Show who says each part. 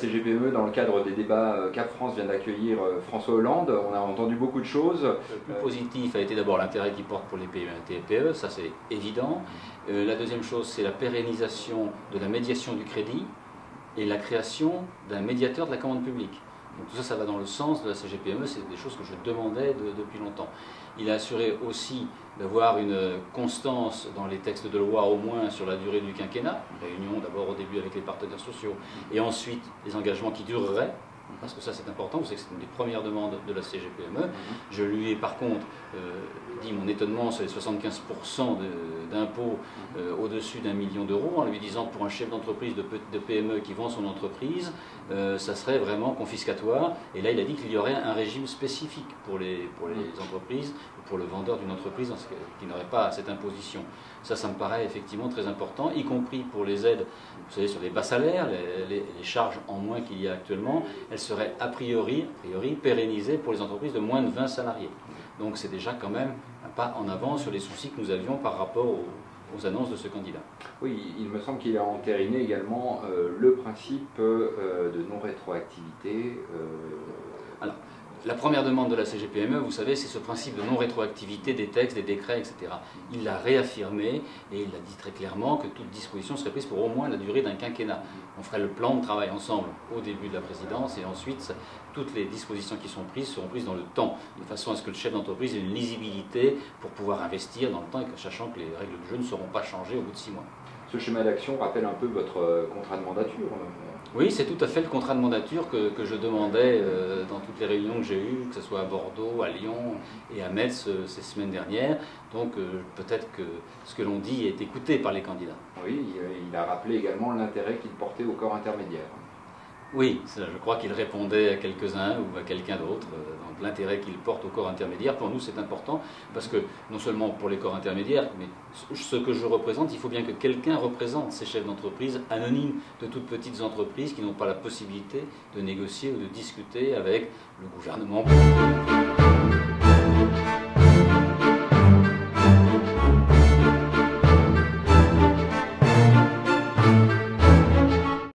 Speaker 1: CGPME dans le cadre des débats Cap France vient d'accueillir François Hollande. On a entendu beaucoup de choses.
Speaker 2: Le plus positif a été d'abord l'intérêt qu'il porte pour les PME et TPE, ça c'est évident. La deuxième chose, c'est la pérennisation de la médiation du crédit et la création d'un médiateur de la commande publique. Donc tout ça, ça va dans le sens de la CGPME, c'est des choses que je demandais depuis longtemps. Il a assuré aussi d'avoir une constance dans les textes de loi, au moins sur la durée du quinquennat, réunion d'abord au début avec les partenaires sociaux, et ensuite les engagements qui dureraient, parce que ça c'est important, vous savez que c'est une des premières demandes de la CGPME. Je lui ai par contre dit mon étonnement sur les 75% d'impôts au-dessus d'1 million d'euros, en lui disant que pour un chef d'entreprise de PME qui vend son entreprise, ça serait vraiment confiscatoire. Et là il a dit qu'il y aurait un régime spécifique pour les entreprises, pour le vendeur d'une entreprise qui n'aurait pas cette imposition. Ça me paraît effectivement très important, y compris pour les aides, vous savez, sur les bas salaires, les charges en moins qu'il y a actuellement, elles seraient a priori pérennisées pour les entreprises de moins de 20 salariés. Donc c'est déjà quand même un pas en avant sur les soucis que nous avions par rapport aux annonces de ce candidat.
Speaker 1: Oui, il me semble qu'il a entériné également le principe de non-rétroactivité.
Speaker 2: Alors, la première demande de la CGPME, vous savez, c'est ce principe de non-rétroactivité des textes, des décrets, etc. Il l'a réaffirmé et il a dit très clairement que toute disposition serait prise pour au moins la durée d'un quinquennat. On ferait le plan de travail ensemble au début de la présidence et ensuite toutes les dispositions qui sont prises seront prises dans le temps, de façon à ce que le chef d'entreprise ait une lisibilité pour pouvoir investir dans le temps, sachant que les règles du jeu ne seront pas changées au bout de 6 mois.
Speaker 1: Ce schéma d'action rappelle un peu votre contrat de mandature.
Speaker 2: Oui, c'est tout à fait le contrat de mandature que je demandais dans toutes les réunions que j'ai eues, que ce soit à Bordeaux, à Lyon et à Metz ces semaines dernières. Donc peut-être que ce que l'on dit est écouté par les candidats.
Speaker 1: Oui, il a rappelé également l'intérêt qu'il portait au corps intermédiaire.
Speaker 2: Oui, je crois qu'il répondait à quelques-uns ou à quelqu'un d'autre. Donc l'intérêt qu'il porte au corps intermédiaire, pour nous c'est important, parce que non seulement pour les corps intermédiaires, mais ce que je représente, il faut bien que quelqu'un représente ces chefs d'entreprise anonymes de toutes petites entreprises qui n'ont pas la possibilité de négocier ou de discuter avec le gouvernement.